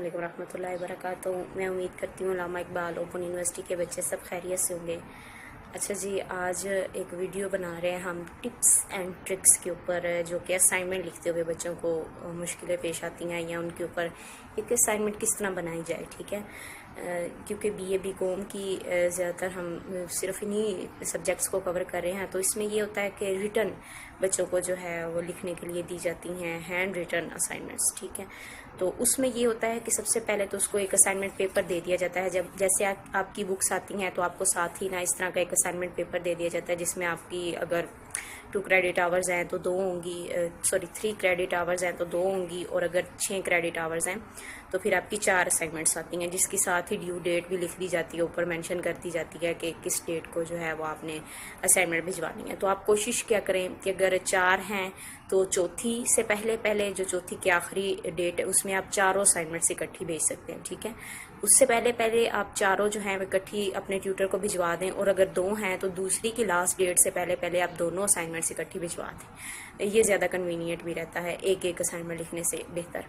वालेकुम रहमतुल्लाहि व बरकातुहू। मैं उम्मीद करती हूँ लामा इकबाल ओपन यूनिवर्सिटी के बच्चे सब खैरियत से होंगे। अच्छा जी, आज एक वीडियो बना रहे हैं हम टिप्स एंड ट्रिक्स के ऊपर, जो कि असाइनमेंट लिखते हुए बच्चों को मुश्किलें पेश आती हैं या उनके ऊपर एक असाइनमेंट किस तरह बनाई जाए। ठीक है, क्योंकि बीए बीकॉम की ज़्यादातर हम सिर्फ इन्हीं सब्जेक्ट्स को कवर कर रहे हैं, तो इसमें ये होता है कि रिटर्न बच्चों को जो है वो लिखने के लिए दी जाती हैं, हैंड रिटर्न असाइनमेंट्स। ठीक है, तो उसमें ये होता है कि सबसे पहले तो उसको एक असाइनमेंट पेपर दे दिया जाता है। जब जैसे आपकी बुक्स आती हैं तो आपको साथ ही ना इस तरह का एक असाइनमेंट पेपर दे दिया जाता है, जिसमें आपकी अगर 2 क्रेडिट आवर्स हैं तो 2 होंगी, 3 क्रेडिट आवर्स हैं तो 2 होंगी, और अगर 6 क्रेडिट आवर्स हैं तो फिर आपकी 4 असाइनमेंट्स आती हैं, जिसके साथ ही ड्यू डेट भी लिख दी जाती है, ऊपर मेंशन कर दी जाती है कि किस डेट को जो है वो आपने असाइनमेंट भिजवानी है। तो आप कोशिश क्या करें कि अगर 4 हैं तो चौथी से पहले जो चौथी की आखिरी डेट है उसमें आप चारों असाइनमेंट्स इकट्ठी भेज सकते हैं। ठीक है, उससे पहले आप चारों जो हैं वो इकट्ठी अपने ट्यूटर को भिजवा दें, और अगर 2 हैं तो दूसरी की लास्ट डेट से पहले आप दोनों असाइनमेंट्स इकट्ठी भिजवा दें। ये ज़्यादा कन्वीनियंट भी रहता है एक असाइनमेंट लिखने से बेहतर।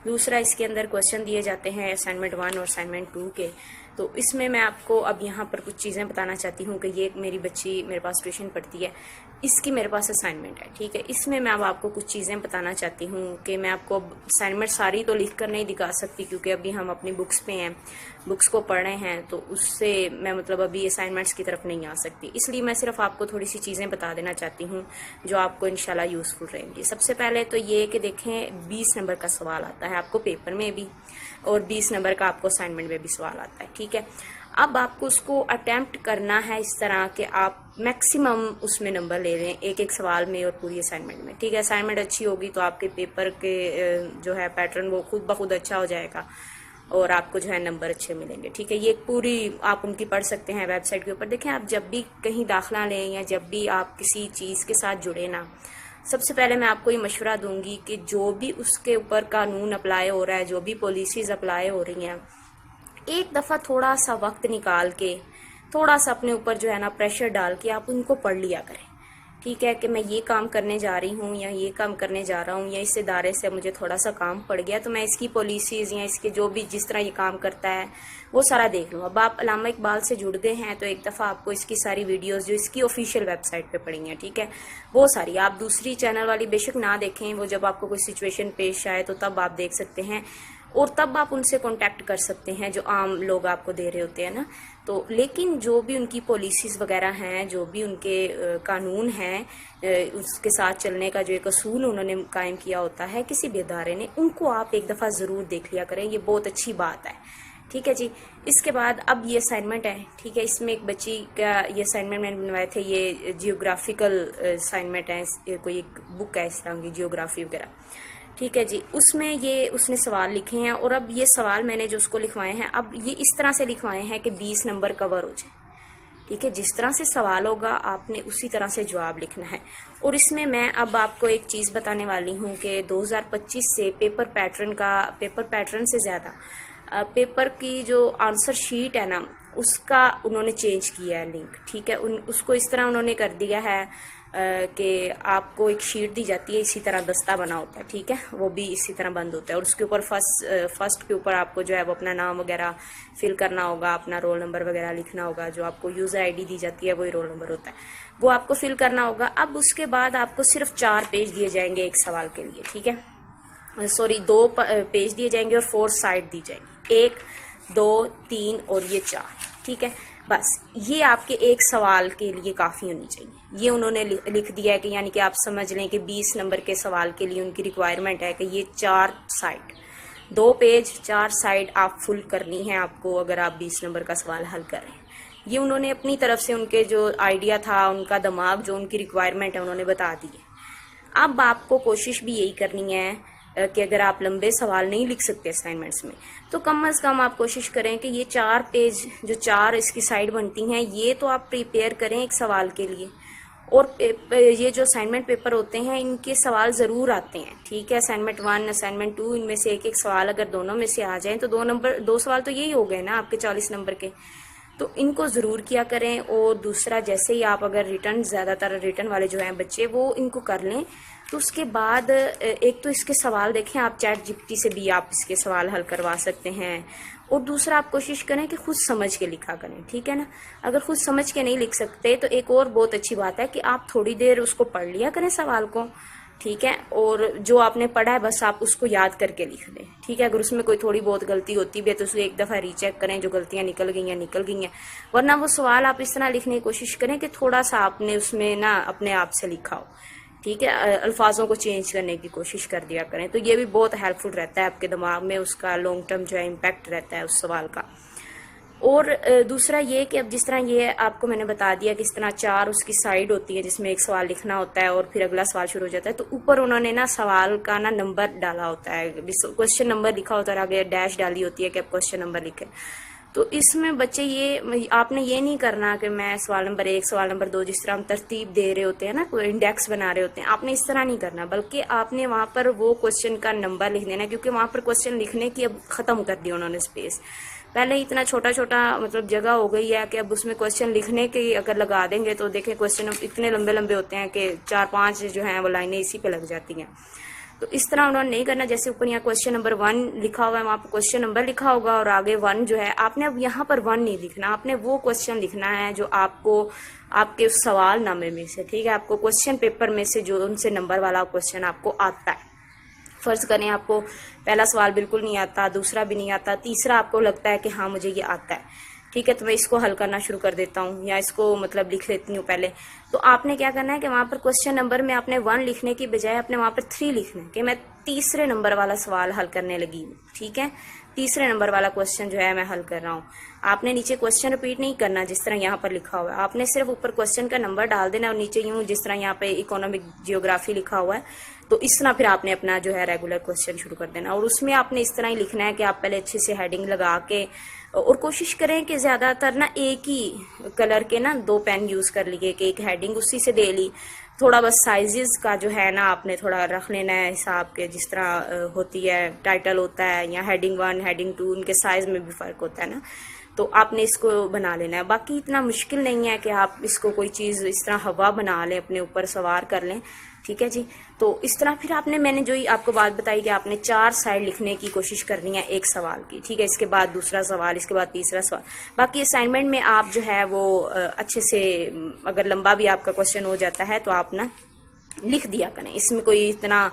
दूसरा, इसके अंदर क्वेश्चन दिए जाते हैं असाइनमेंट 1 और असाइनमेंट 2 के। तो इसमें मैं आपको अब यहाँ पर कुछ चीज़ें बताना चाहती हूँ कि ये मेरी बच्ची मेरे पास ट्यूशन पढ़ती है, इसकी मेरे पास असाइनमेंट है। ठीक है, इसमें मैं अब आपको कुछ चीज़ें बताना चाहती हूँ कि मैं आपको असाइनमेंट सारी तो लिख कर नहीं दिखा सकती, क्योंकि अभी हम अपनी बुक्स पे हैं, बुक्स को पढ़ रहे हैं, तो उससे मैं मतलब अभी असाइनमेंट्स की तरफ नहीं आ सकती। इसलिए मैं सिर्फ आपको थोड़ी सी चीज़ें बता देना चाहती हूँ जो आपको इंशाल्लाह यूज़फुल रहेंगी। सबसे पहले तो ये कि देखें, 20 नंबर का सवाल आता है आपको पेपर में भी, और 20 नंबर का आपको असाइनमेंट में भी सवाल आता है। ठीक है, अब आपको उसको अटेम्प्ट करना है इस तरह कि आप मैक्सिमम उसमें नंबर ले लें एक सवाल में और पूरी असाइनमेंट में। ठीक है, असाइनमेंट अच्छी होगी तो आपके पेपर के जो है पैटर्न वो खुद ब खुद अच्छा हो जाएगा और आपको जो है नंबर अच्छे मिलेंगे। ठीक है, ये पूरी आप उनकी पढ़ सकते हैं वेबसाइट के ऊपर। देखें, आप जब भी कहीं दाखिला लें या जब भी आप किसी चीज़ के साथ जुड़े ना, सबसे पहले मैं आपको ये मशवरा दूंगी कि जो भी उसके ऊपर कानून अप्लाई हो रहा है, जो भी पॉलिसीज़ अप्लाई हो रही हैं, एक दफ़ा थोड़ा सा वक्त निकाल के, थोड़ा सा अपने ऊपर जो है ना प्रेशर डाल के आप उनको पढ़ लिया करें। ठीक है, कि मैं ये काम करने जा रही हूँ या ये काम करने जा रहा हूँ, या इस इदारे से मुझे थोड़ा सा काम पड़ गया तो मैं इसकी पॉलिसीज़ या इसके जो भी जिस तरह ये काम करता है वो सारा देख लूँ। अब आप अल्लामा इकबाल से जुड़ गए हैं तो एक दफ़ा आपको इसकी सारी वीडियोस जो इसकी ऑफिशियल वेबसाइट पे पड़ी हैं, ठीक है, वो सारी आप दूसरी चैनल वाली बेशक ना देखें, वो जब आपको कोई सिचुएशन पेश आए तो तब आप देख सकते हैं, और तब आप उनसे कांटेक्ट कर सकते हैं जो आम लोग आपको दे रहे होते हैं ना। तो लेकिन जो भी उनकी पॉलिसीज़ वगैरह हैं, जो भी उनके कानून हैं, उसके साथ चलने का जो एक असूल उन्होंने कायम किया होता है किसी भी इदारे ने, उनको आप एक दफ़ा ज़रूर देख लिया करें, ये बहुत अच्छी बात है। ठीक है जी, इसके बाद अब ये असाइनमेंट है। ठीक है, इसमें एक बच्ची का ये असाइनमेंट मैंने बनवाए थे, ये जियोग्राफिकल असाइनमेंट है, कोई एक बुक है इस तरह की जियोग्राफी वगैरह। ठीक है जी, उसमें ये उसने सवाल लिखे हैं, और अब ये सवाल मैंने जो उसको लिखवाए हैं, अब ये इस तरह से लिखवाए हैं कि 20 नंबर कवर हो जाए। ठीक है, जिस तरह से सवाल होगा आपने उसी तरह से जवाब लिखना है। और इसमें मैं अब आपको एक चीज़ बताने वाली हूँ कि 2025 से पेपर पैटर्न से ज़्यादा पेपर की जो आंसर शीट है ना, उसका उन्होंने चेंज किया है लिंक। ठीक है, उसको इस तरह उन्होंने कर दिया है कि आपको एक शीट दी जाती है, इसी तरह दस्ता बना होता है। ठीक है, वो भी इसी तरह बंद होता है, और उसके ऊपर फर्स्ट के ऊपर आपको जो है वो अपना नाम वगैरह फिल करना होगा, अपना रोल नंबर वगैरह लिखना होगा, जो आपको यूज़र आईडी दी जाती है वही रोल नंबर होता है, वो आपको फिल करना होगा। अब उसके बाद आपको सिर्फ 4 पेज दिए जाएंगे एक सवाल के लिए। ठीक है, 2 पेज दिए जाएंगे और 4 साइड दी जाएंगी, 1 2 3 और ये 4। ठीक है, बस ये आपके एक सवाल के लिए काफ़ी होनी चाहिए। ये उन्होंने लिख दिया है कि यानी कि आप समझ लें कि 20 नंबर के सवाल के लिए उनकी रिक्वायरमेंट है कि ये 4 साइड, 2 पेज 4 साइड आप फुल करनी है आपको, अगर आप 20 नंबर का सवाल हल कर रहे हैं। ये उन्होंने अपनी तरफ से, उनके जो आइडिया था, उनका दिमाग, जो उनकी रिक्वायरमेंट है, उन्होंने बता दी है। अब आपको कोशिश भी यही करनी है कि अगर आप लंबे सवाल नहीं लिख सकते असाइनमेंट्स में, तो कम से कम आप कोशिश करें कि ये 4 पेज जो 4 इसकी साइड बनती हैं, ये तो आप प्रिपेयर करें एक सवाल के लिए। और ये जो असाइनमेंट पेपर होते हैं, इनके सवाल ज़रूर आते हैं। ठीक है, असाइनमेंट 1 असाइनमेंट 2, इनमें से एक सवाल अगर दोनों में से आ जाएं तो 2 सवाल तो यही हो गए ना आपके 40 नंबर के। तो इनको ज़रूर किया करें। और दूसरा, जैसे ही आप अगर रिटर्न, ज़्यादातर रिटर्न वाले जो हैं बच्चे वो इनको कर लें, तो उसके बाद एक तो इसके सवाल देखें, आप चैट जीपीटी से भी आप इसके सवाल हल करवा सकते हैं। और दूसरा, आप कोशिश करें कि खुद समझ के लिखा करें, ठीक है ना। अगर खुद समझ के नहीं लिख सकते तो एक और बहुत अच्छी बात है कि आप थोड़ी देर उसको पढ़ लिया करें सवाल को, ठीक है। और जो आपने पढ़ा है बस आप उसको याद करके लिख लें, ठीक है। अगर उसमें कोई थोड़ी बहुत गलती होती भी है तो उसे एक दफ़ा रीचेक करें, जो गलतियां निकल गई हैं। वरना वो सवाल आप इस तरह लिखने की कोशिश करें कि थोड़ा सा आपने उसमें ना अपने आप से लिखा हो, ठीक है। अल्फाजों को चेंज करने की कोशिश कर दिया करें, तो ये भी बहुत हेल्पफुल रहता है आपके दिमाग में, उसका लॉन्ग टर्म जो है इम्पैक्ट रहता है उस सवाल का। और दूसरा ये कि अब जिस तरह ये आपको मैंने बता दिया कि इस तरह 4 उसकी साइड होती है जिसमें एक सवाल लिखना होता है और फिर अगला सवाल शुरू हो जाता है, तो ऊपर उन्होंने ना सवाल का ना नंबर डाला होता है, क्वेश्चन नंबर लिखा होता है, आगे डैश डाली होती है कि आप क्वेश्चन नंबर लिखें। तो इसमें बच्चे ये, आपने ये नहीं करना कि मैं सवाल नंबर 1, सवाल नंबर 2, जिस तरह हम तरतीब दे रहे होते हैं ना, कोई इंडेक्स बना रहे होते हैं, आपने इस तरह नहीं करना, बल्कि आपने वहाँ पर वो क्वेश्चन का नंबर लिख देना, क्योंकि वहाँ पर क्वेश्चन लिखने की अब ख़त्म कर दी उन्होंने स्पेस। पहले इतना छोटा छोटा मतलब जगह हो गई है कि अब उसमें क्वेश्चन लिखने की अगर लगा देंगे तो देखें क्वेश्चन इतने लंबे लंबे होते हैं कि 4-5 जो हैं वो लाइनें इसी पे लग जाती हैं। तो इस तरह उन्होंने नहीं करना। जैसे ऊपर यहाँ क्वेश्चन नंबर 1 लिखा हुआ है, वहाँ पर क्वेश्चन नंबर लिखा होगा और आगे 1 जो है, आपने अब यहाँ पर 1 नहीं लिखना, आपने वो क्वेश्चन लिखना है जो आपको आपके उस सवाल नामे में से, ठीक है, आपको क्वेश्चन पेपर में से जो उनसे नंबर वाला क्वेश्चन आपको आता है। फर्ज करें आपको पहला सवाल बिल्कुल नहीं आता, दूसरा भी नहीं आता, तीसरा आपको लगता है कि हाँ मुझे ये आता है, ठीक है, तो मैं इसको हल करना शुरू कर देता हूँ या इसको मतलब लिख लेती हूँ पहले। तो आपने क्या करना है कि वहाँ पर क्वेश्चन नंबर में आपने 1 लिखने की बजाय आपने वहाँ पर 3 लिखना है कि मैं तीसरे नंबर वाला सवाल हल करने लगी हूँ, ठीक है, तीसरे नंबर वाला क्वेश्चन जो है मैं हल कर रहा हूँ। आपने नीचे क्वेश्चन रिपीट नहीं करना जिस तरह यहाँ पर लिखा हुआ है, आपने सिर्फ ऊपर क्वेश्चन का नंबर डाल देना और नीचे यूँ जिस तरह यहाँ पे इकोनॉमिक जियोग्राफी लिखा हुआ है, तो इस तरह फिर आपने अपना जो है रेगुलर क्वेश्चन शुरू कर देना। और उसमें आपने इस तरह ही लिखना है कि आप पहले अच्छे से हेडिंग लगा के, और कोशिश करें कि ज़्यादातर ना एक ही कलर के ना 2 पेन यूज़ कर लिए कि एक हेडिंग उसी से दे ली। थोड़ा बस साइजेस का जो है ना आपने थोड़ा रख लेना है हिसाब के, जिस तरह होती है टाइटल होता है या हेडिंग 1 हेडिंग 2, उनके साइज में भी फ़र्क होता है ना, तो आपने इसको बना लेना है। बाकी इतना मुश्किल नहीं है कि आप इसको कोई चीज़ इस तरह हवा बना लें, अपने ऊपर सवार कर लें, ठीक है जी। तो इस तरह फिर आपने, मैंने जो आपको बात बताई कि आपने 4 साइड लिखने की कोशिश करनी है एक सवाल की, ठीक है, इसके बाद दूसरा सवाल, इसके बाद तीसरा सवाल। बाकी असाइनमेंट में आप जो है वो अच्छे से, अगर लंबा भी आपका क्वेश्चन हो जाता है तो आप ना लिख दिया करें, इसमें कोई इतना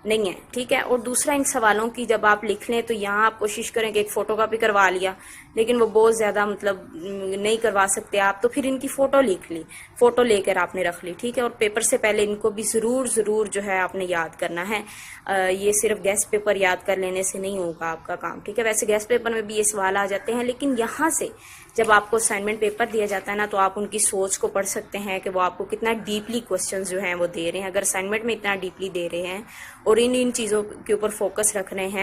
नहीं है, ठीक है। और दूसरा, इन सवालों की जब आप लिख लें तो यहाँ आप कोशिश करें कि एक फ़ोटोकॉपी करवा लिया, लेकिन वो बहुत ज़्यादा मतलब नहीं करवा सकते आप, तो फिर इनकी फ़ोटो लिख ली, फ़ोटो लेकर आपने रख ली, ठीक है। और पेपर से पहले इनको भी ज़रूर जो है आपने याद करना है। ये सिर्फ गेस्ट पेपर याद कर लेने से नहीं होगा आपका काम, ठीक है। वैसे गेस्ट पेपर में भी ये सवाल आ जाते हैं, लेकिन यहाँ से जब आपको असाइनमेंट पेपर दिया जाता है ना, तो आप उनकी सोच को पढ़ सकते हैं कि वो आपको कितना डीपली क्वेश्चंस जो हैं वो दे रहे हैं। अगर असाइनमेंट में इतना डीपली दे रहे हैं और इन चीज़ों के ऊपर फोकस रख रहे हैं